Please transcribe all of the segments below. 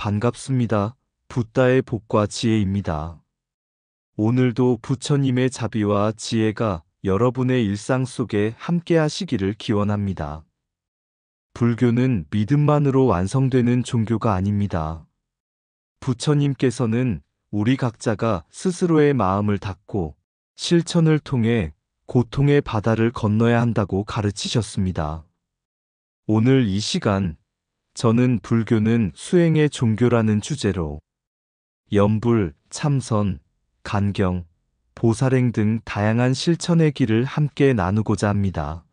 반갑습니다. 붓다의 복과 지혜입니다. 오늘도 부처님의 자비와 지혜가 여러분의 일상 속에 함께 하시기를 기원합니다. 불교는 믿음만으로 완성되는 종교가 아닙니다. 부처님께서는 우리 각자가 스스로의 마음을 닫고 실천을 통해 고통의 바다를 건너야 한다고 가르치셨습니다. 오늘 이 시간, 저는 불교는 수행의 종교라는 주제로 염불, 참선, 간경, 보살행 등 다양한 실천의 길을 함께 나누고자 합니다.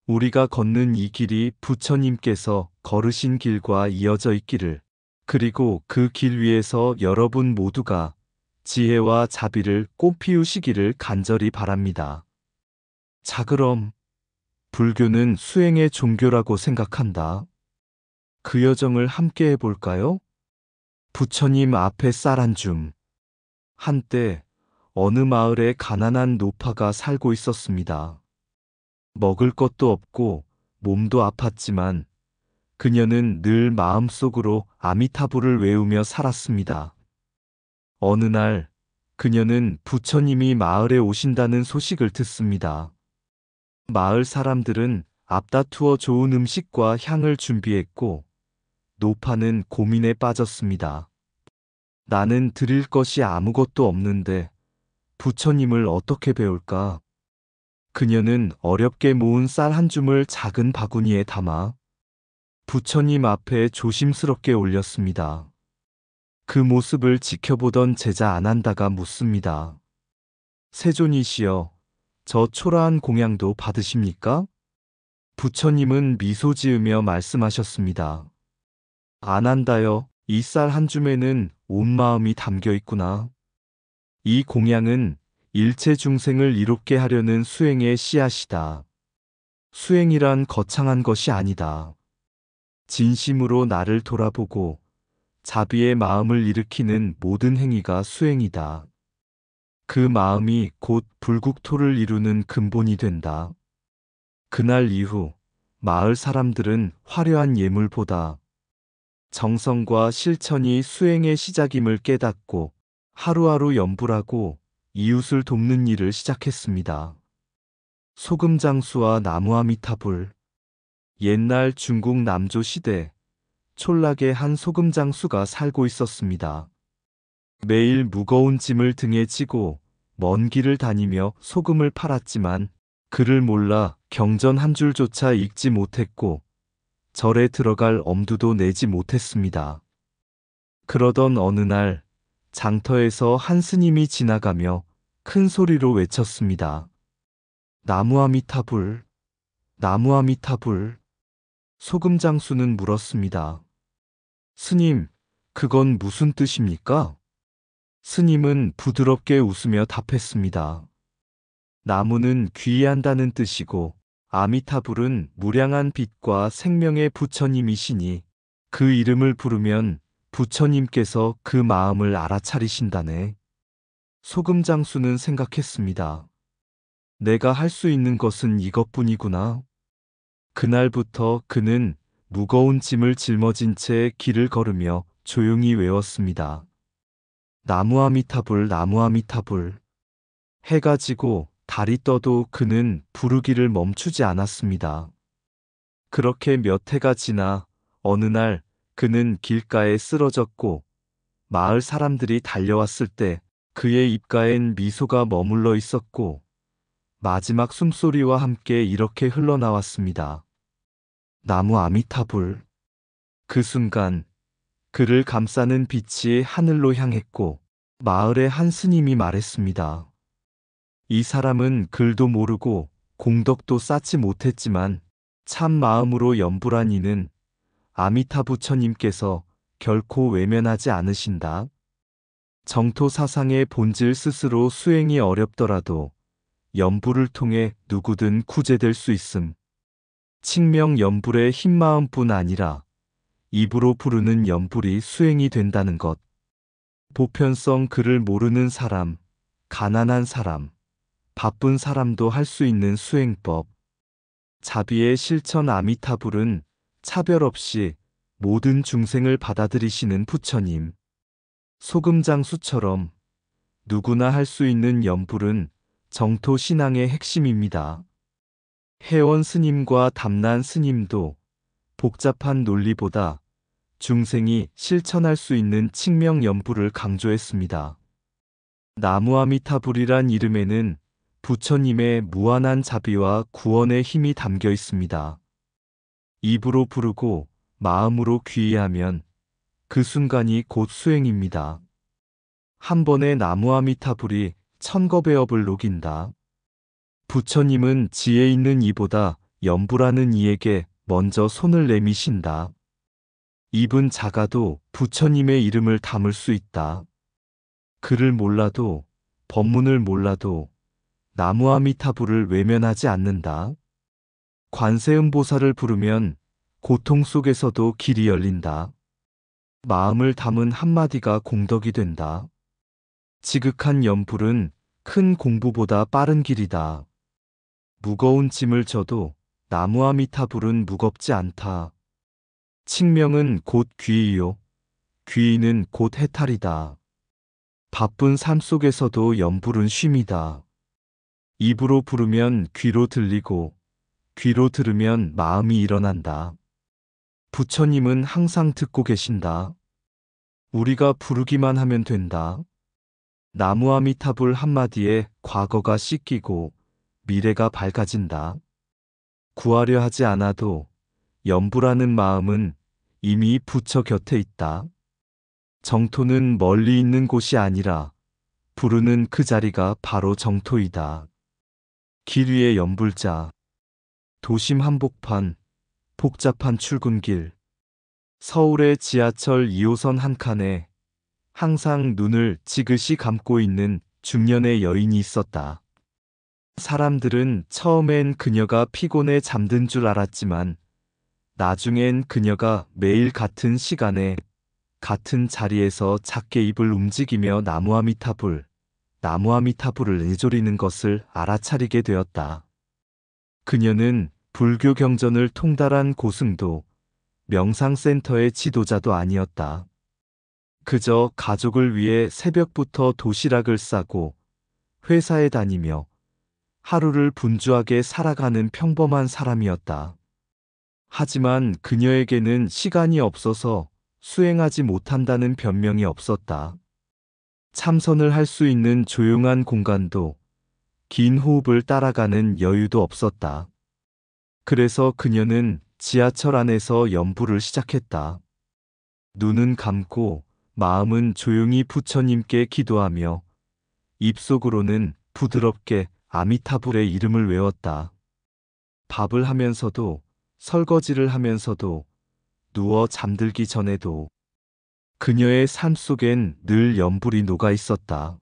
우리가 걷는 이 길이 부처님께서 걸으신 길과 이어져 있기를, 그리고 그 길 위에서 여러분 모두가 지혜와 자비를 꽃피우시기를 간절히 바랍니다. 자, 그럼 불교는 수행의 종교라고 생각한다. 그 여정을 함께 해볼까요? 부처님 앞에 쌀 한 줌. 한때 어느 마을에 가난한 노파가 살고 있었습니다. 먹을 것도 없고 몸도 아팠지만 그녀는 늘 마음속으로 아미타불을 외우며 살았습니다. 어느 날 그녀는 부처님이 마을에 오신다는 소식을 듣습니다. 마을 사람들은 앞다투어 좋은 음식과 향을 준비했고 노파는 고민에 빠졌습니다. 나는 드릴 것이 아무것도 없는데 부처님을 어떻게 배울까? 그녀는 어렵게 모은 쌀 한 줌을 작은 바구니에 담아 부처님 앞에 조심스럽게 올렸습니다. 그 모습을 지켜보던 제자 아난다가 묻습니다. 세존이시여, 저 초라한 공양도 받으십니까? 부처님은 미소 지으며 말씀하셨습니다. 아난다여, 이 쌀 한 줌에는 온 마음이 담겨 있구나. 이 공양은 일체 중생을 이롭게 하려는 수행의 씨앗이다. 수행이란 거창한 것이 아니다. 진심으로 나를 돌아보고 자비의 마음을 일으키는 모든 행위가 수행이다. 그 마음이 곧 불국토를 이루는 근본이 된다. 그날 이후 마을 사람들은 화려한 예물보다 정성과 실천이 수행의 시작임을 깨닫고 하루하루 염불하고 이웃을 돕는 일을 시작했습니다. 소금장수와 나무아미타불. 옛날 중국 남조 시대 촌락에 한 소금장수가 살고 있었습니다. 매일 무거운 짐을 등에 지고 먼 길을 다니며 소금을 팔았지만 그를 몰라 경전 한 줄조차 읽지 못했고 절에 들어갈 엄두도 내지 못했습니다. 그러던 어느 날 장터에서 한 스님이 지나가며 큰 소리로 외쳤습니다. 나무아미타불, 나무아미타불. 소금장수는 물었습니다. 스님, 그건 무슨 뜻입니까? 스님은 부드럽게 웃으며 답했습니다. 나무는 귀의한다는 뜻이고 아미타불은 무량한 빛과 생명의 부처님이시니 그 이름을 부르면 부처님께서 그 마음을 알아차리신다네. 소금장수는 생각했습니다. 내가 할 수 있는 것은 이것뿐이구나. 그날부터 그는 무거운 짐을 짊어진 채 길을 걸으며 조용히 외웠습니다. 나무아미타불, 나무아미타불. 해가 지고 달이 떠도 그는 부르기를 멈추지 않았습니다. 그렇게 몇 해가 지나 어느 날 그는 길가에 쓰러졌고 마을 사람들이 달려왔을 때 그의 입가엔 미소가 머물러 있었고 마지막 숨소리와 함께 이렇게 흘러나왔습니다. 나무 아미타불. 그 순간 그를 감싸는 빛이 하늘로 향했고 마을의 한 스님이 말했습니다. 이 사람은 글도 모르고 공덕도 쌓지 못했지만 참 마음으로 염불한 이는 아미타 부처님께서 결코 외면하지 않으신다. 정토 사상의 본질 스스로 수행이 어렵더라도 염불을 통해 누구든 구제될 수 있음. 칭명 염불의 흰 마음뿐 아니라 입으로 부르는 염불이 수행이 된다는 것. 보편성 글을 모르는 사람, 가난한 사람, 바쁜 사람도 할 수 있는 수행법. 자비의 실천 아미타불은 차별 없이 모든 중생을 받아들이시는 부처님. 소금장수처럼 누구나 할 수 있는 염불은 정토 신앙의 핵심입니다. 혜원 스님과 담난 스님도 복잡한 논리보다 중생이 실천할 수 있는 칙명 염불을 강조했습니다. 나무아미타불이란 이름에는 부처님의 무한한 자비와 구원의 힘이 담겨 있습니다. 입으로 부르고 마음으로 귀의하면 그 순간이 곧 수행입니다. 한 번의 나무아미타불이 천거배업을 녹인다. 부처님은 지혜 있는 이보다 염불하는 이에게 먼저 손을 내미신다. 입은 작아도 부처님의 이름을 담을 수 있다. 글을 몰라도 법문을 몰라도 나무아미타불을 외면하지 않는다. 관세음보살을 부르면 고통 속에서도 길이 열린다. 마음을 담은 한마디가 공덕이 된다. 지극한 염불은 큰 공부보다 빠른 길이다. 무거운 짐을 져도 나무아미타불은 무겁지 않다. 칙명은 곧 귀의요. 귀의는 곧 해탈이다. 바쁜 삶 속에서도 염불은 쉼이다. 입으로 부르면 귀로 들리고 귀로 들으면 마음이 일어난다. 부처님은 항상 듣고 계신다. 우리가 부르기만 하면 된다. 나무아미타불 한마디에 과거가 씻기고 미래가 밝아진다. 구하려 하지 않아도 염불하는 마음은 이미 부처 곁에 있다. 정토는 멀리 있는 곳이 아니라 부르는 그 자리가 바로 정토이다. 길 위의 염불자. 도심 한복판, 복잡한 출근길. 서울의 지하철 2호선 한 칸에 항상 눈을 지그시 감고 있는 중년의 여인이 있었다. 사람들은 처음엔 그녀가 피곤해 잠든 줄 알았지만 나중엔 그녀가 매일 같은 시간에 같은 자리에서 작게 입을 움직이며 나무아미타불을 내조리는 것을 알아차리게 되었다. 그녀는 불교 경전을 통달한 고승도, 명상센터의 지도자도 아니었다. 그저 가족을 위해 새벽부터 도시락을 싸고 회사에 다니며 하루를 분주하게 살아가는 평범한 사람이었다. 하지만 그녀에게는 시간이 없어서 수행하지 못한다는 변명이 없었다. 참선을 할 수 있는 조용한 공간도 긴 호흡을 따라가는 여유도 없었다. 그래서 그녀는 지하철 안에서 염불을 시작했다. 눈은 감고 마음은 조용히 부처님께 기도하며 입속으로는 부드럽게 아미타불의 이름을 외웠다. 밥을 하면서도 설거지를 하면서도 누워 잠들기 전에도 그녀의 삶 속엔 늘 염불이 녹아 있었다.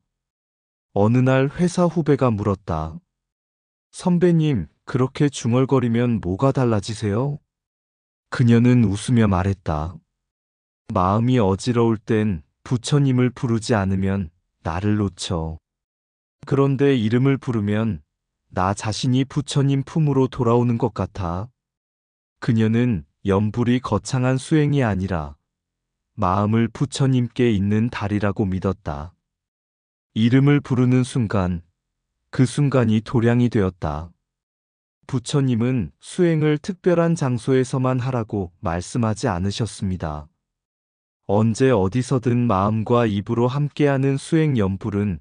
어느 날 회사 후배가 물었다. 선배님, 그렇게 중얼거리면 뭐가 달라지세요? 그녀는 웃으며 말했다. 마음이 어지러울 땐 부처님을 부르지 않으면 나를 놓쳐. 그런데 이름을 부르면 나 자신이 부처님 품으로 돌아오는 것 같아. 그녀는 염불이 거창한 수행이 아니라 마음을 부처님께 잇는 달이라고 믿었다. 이름을 부르는 순간, 그 순간이 도량이 되었다. 부처님은 수행을 특별한 장소에서만 하라고 말씀하지 않으셨습니다. 언제 어디서든 마음과 입으로 함께하는 수행 염불은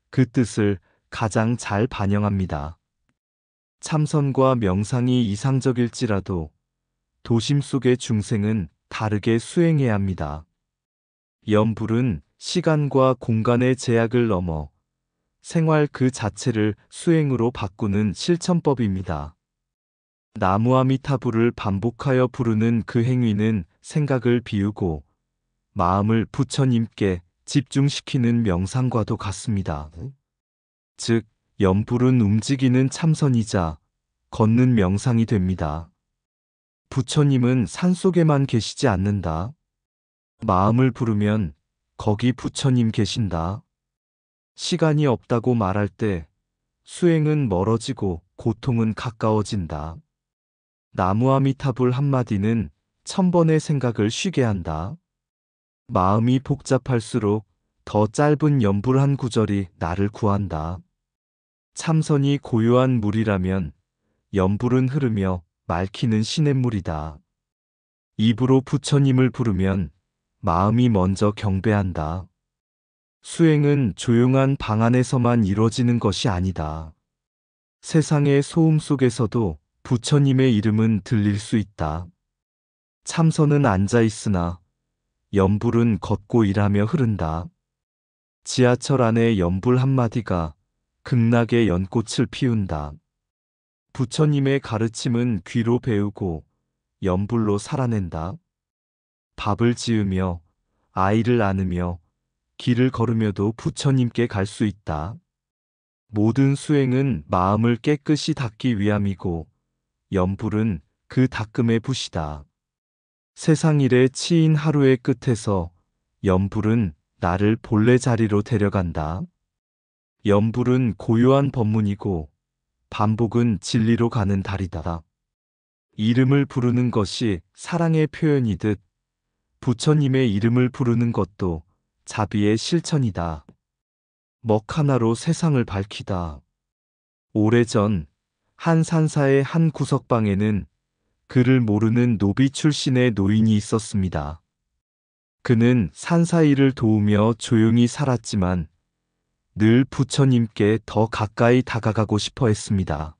그 뜻을 가장 잘 반영합니다. 참선과 명상이 이상적일지라도 도심 속의 중생은 다르게 수행해야 합니다. 염불은 시간과 공간의 제약을 넘어 생활 그 자체를 수행으로 바꾸는 실천법입니다. 나무아미타불을 반복하여 부르는 그 행위는 생각을 비우고 마음을 부처님께 집중시키는 명상과도 같습니다. 즉, 염불은 움직이는 참선이자 걷는 명상이 됩니다. 부처님은 산속에만 계시지 않는다. 마음을 부르면 거기 부처님 계신다. 시간이 없다고 말할 때 수행은 멀어지고 고통은 가까워진다. 나무아미타불 한마디는 1000번의 생각을 쉬게 한다. 마음이 복잡할수록 더 짧은 연불 한 구절이 나를 구한다. 참선이 고요한 물이라면 연불은 흐르며 맑히는 시냇물이다. 입으로 부처님을 부르면 마음이 먼저 경배한다. 수행은 조용한 방 안에서만 이루어지는 것이 아니다. 세상의 소음 속에서도 부처님의 이름은 들릴 수 있다. 참선은 앉아 있으나 연불은 걷고 일하며 흐른다. 지하철 안에 연불 한마디가 극락의 연꽃을 피운다. 부처님의 가르침은 귀로 배우고 연불로 살아낸다. 밥을 지으며 아이를 안으며 길을 걸으며도 부처님께 갈 수 있다. 모든 수행은 마음을 깨끗이 닦기 위함이고 연불은 그 닦음의 붓이다. 세상 일에 치인 하루의 끝에서 연불은 나를 본래 자리로 데려간다. 연불은 고요한 법문이고 반복은 진리로 가는 달이다. 이름을 부르는 것이 사랑의 표현이듯 부처님의 이름을 부르는 것도 자비의 실천이다. 먹 하나로 세상을 밝히다. 오래전 한 산사의 한 구석방에는 그를 모르는 노비 출신의 노인이 있었습니다. 그는 산사 일을 도우며 조용히 살았지만 늘 부처님께 더 가까이 다가가고 싶어 했습니다.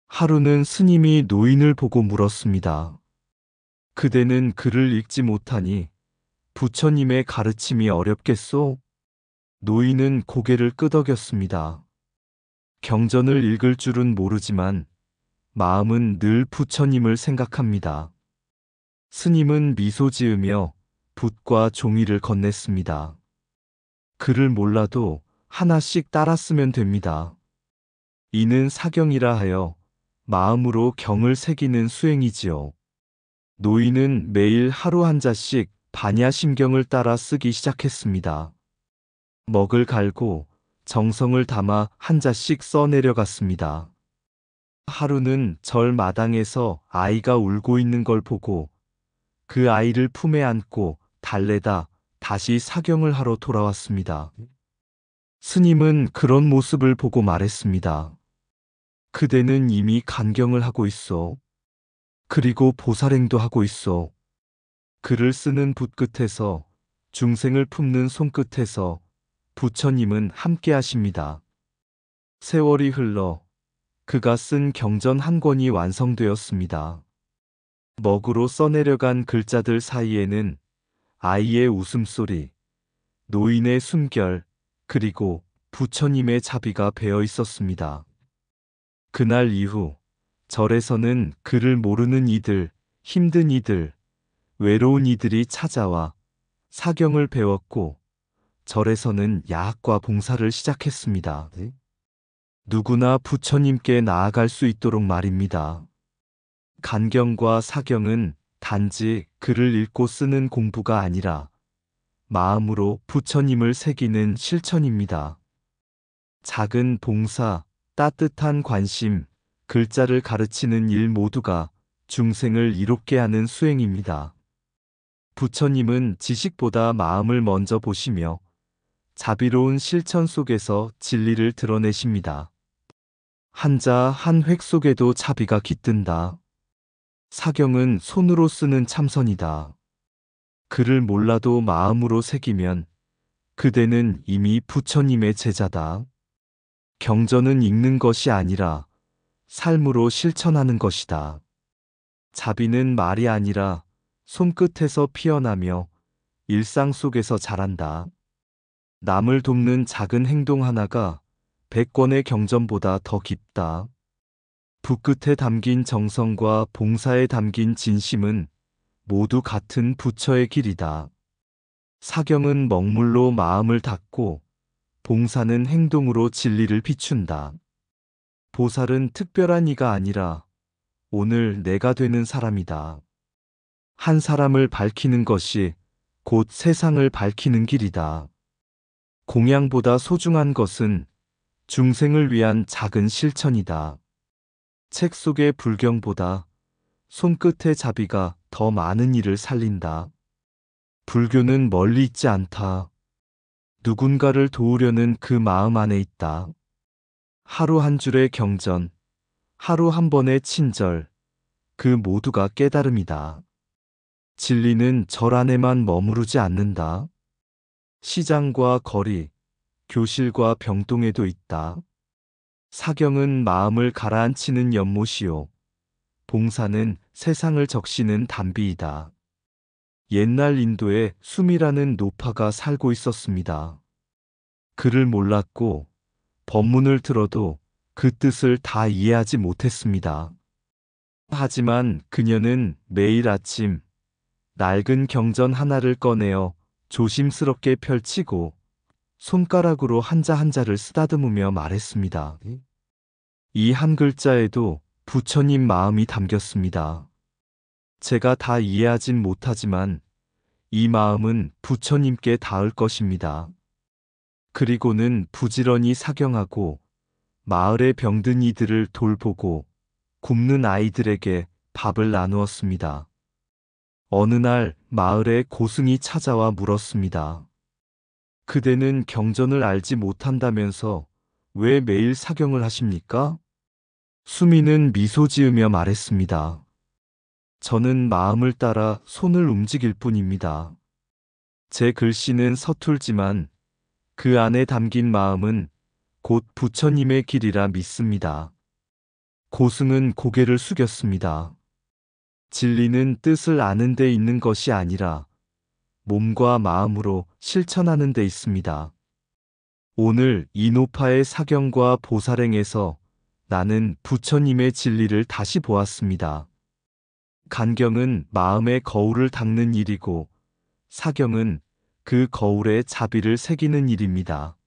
하루는 스님이 노인을 보고 물었습니다. 그대는 글을 읽지 못하니 부처님의 가르침이 어렵겠소? 노인은 고개를 끄덕였습니다. 경전을 읽을 줄은 모르지만 마음은 늘 부처님을 생각합니다. 스님은 미소 지으며 붓과 종이를 건넸습니다. 글을 몰라도 하나씩 따라 쓰면 됩니다. 이는 사경이라 하여 마음으로 경을 새기는 수행이지요. 노인은 매일 하루 한 자씩 반야심경을 따라 쓰기 시작했습니다. 먹을 갈고 정성을 담아 한 자씩 써내려갔습니다. 하루는 절 마당에서 아이가 울고 있는 걸 보고 그 아이를 품에 안고 달래다 다시 사경을 하러 돌아왔습니다. 스님은 그런 모습을 보고 말했습니다. 그대는 이미 간경을 하고 있어. 그리고 보살행도 하고 있어. 글을 쓰는 붓 끝에서 중생을 품는 손끝에서 부처님은 함께 하십니다. 세월이 흘러 그가 쓴 경전 한 권이 완성되었습니다. 먹으로 써내려간 글자들 사이에는 아이의 웃음소리, 노인의 숨결, 그리고 부처님의 자비가 배어 있었습니다. 그날 이후 절에서는 글을 모르는 이들, 힘든 이들, 외로운 이들이 찾아와 사경을 배웠고 절에서는 야학과 봉사를 시작했습니다. 누구나 부처님께 나아갈 수 있도록 말입니다. 간경과 사경은 단지 글을 읽고 쓰는 공부가 아니라 마음으로 부처님을 새기는 실천입니다. 작은 봉사, 따뜻한 관심, 글자를 가르치는 일 모두가 중생을 이롭게 하는 수행입니다. 부처님은 지식보다 마음을 먼저 보시며 자비로운 실천 속에서 진리를 드러내십니다. 한자 한 획 속에도 자비가 깃든다. 사경은 손으로 쓰는 참선이다. 글을 몰라도 마음으로 새기면 그대는 이미 부처님의 제자다. 경전은 읽는 것이 아니라 삶으로 실천하는 것이다. 자비는 말이 아니라 손끝에서 피어나며 일상 속에서 자란다. 남을 돕는 작은 행동 하나가 100권의 경전보다 더 깊다. 붓끝에 담긴 정성과 봉사에 담긴 진심은 모두 같은 부처의 길이다. 사경은 먹물로 마음을 닦고 봉사는 행동으로 진리를 비춘다. 보살은 특별한 이가 아니라 오늘 내가 되는 사람이다. 한 사람을 밝히는 것이 곧 세상을 밝히는 길이다. 공양보다 소중한 것은 중생을 위한 작은 실천이다. 책 속의 불경보다 손끝의 자비가 더 많은 일을 살린다. 불교는 멀리 있지 않다. 누군가를 도우려는 그 마음 안에 있다. 하루 한 줄의 경전, 하루 한 번의 친절, 그 모두가 깨달음이다. 진리는 절 안에만 머무르지 않는다. 시장과 거리, 교실과 병동에도 있다. 사경은 마음을 가라앉히는 연못이요. 봉사는 세상을 적시는 담비이다. 옛날 인도에 수미라는 노파가 살고 있었습니다. 글을 몰랐고 법문을 들어도 그 뜻을 다 이해하지 못했습니다. 하지만 그녀는 매일 아침 낡은 경전 하나를 꺼내어 조심스럽게 펼치고 손가락으로 한자 한자를 쓰다듬으며 말했습니다. 이 한 글자에도 부처님 마음이 담겼습니다. 제가 다 이해하진 못하지만 이 마음은 부처님께 닿을 것입니다. 그리고는 부지런히 사경하고 마을에 병든 이들을 돌보고 굶는 아이들에게 밥을 나누었습니다. 어느 날 마을에 고승이 찾아와 물었습니다. 그대는 경전을 알지 못한다면서 왜 매일 사경을 하십니까? 수미는 미소 지으며 말했습니다. 저는 마음을 따라 손을 움직일 뿐입니다. 제 글씨는 서툴지만 그 안에 담긴 마음은 곧 부처님의 길이라 믿습니다. 고승은 고개를 숙였습니다. 진리는 뜻을 아는 데 있는 것이 아니라 몸과 마음으로 실천하는 데 있습니다. 오늘 이노파의 사경과 보살행에서 나는 부처님의 진리를 다시 보았습니다. 간경은 마음의 거울을 닦는 일이고 사경은 그 거울에 자비를 새기는 일입니다.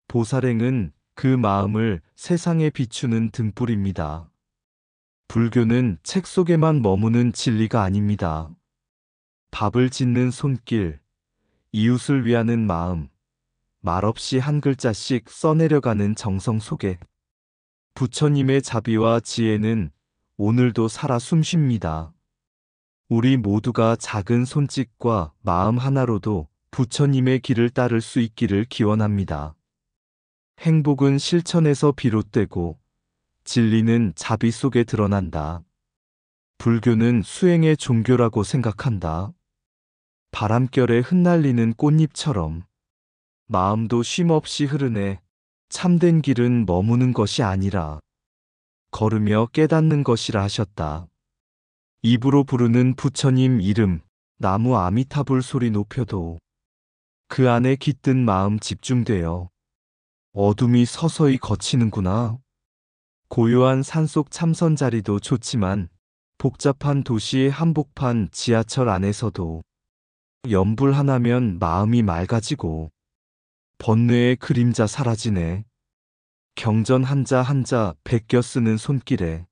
보살행은 그 마음을 세상에 비추는 등불입니다. 불교는 책 속에만 머무는 진리가 아닙니다. 밥을 짓는 손길, 이웃을 위하는 마음, 말없이 한 글자씩 써내려가는 정성 속에 부처님의 자비와 지혜는 오늘도 살아 숨쉽니다. 우리 모두가 작은 손짓과 마음 하나로도 부처님의 길을 따를 수 있기를 기원합니다. 행복은 실천에서 비롯되고 진리는 자비 속에 드러난다. 불교는 수행의 종교라고 생각한다. 바람결에 흩날리는 꽃잎처럼 마음도 쉼없이 흐르네. 참된 길은 머무는 것이 아니라 걸으며 깨닫는 것이라 하셨다. 입으로 부르는 부처님 이름, 나무 아미타불 소리 높여도 그 안에 깃든 마음 집중되어 어둠이 서서히 걷히는구나. 고요한 산속 참선 자리도 좋지만 복잡한 도시의 한복판 지하철 안에서도 연불 하나면 마음이 맑아지고 번뇌의 그림자 사라지네. 경전 한자 한자 베껴 쓰는 손길에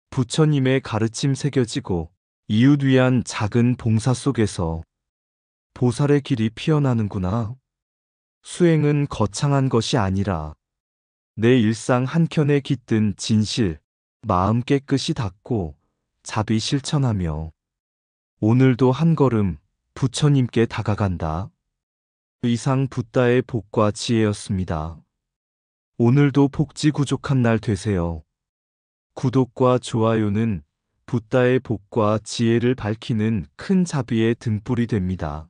부처님의 가르침 새겨지고 이웃 위한 작은 봉사 속에서 보살의 길이 피어나는구나. 수행은 거창한 것이 아니라 내 일상 한켠에 깃든 진실, 마음 깨끗이 닦고 자비 실천하며 오늘도 한 걸음 부처님께 다가간다. 이상 붓다의 복과 지혜였습니다. 오늘도 복지구족한 날 되세요. 구독과 좋아요는 붓다의 복과 지혜를 밝히는 큰 자비의 등불이 됩니다.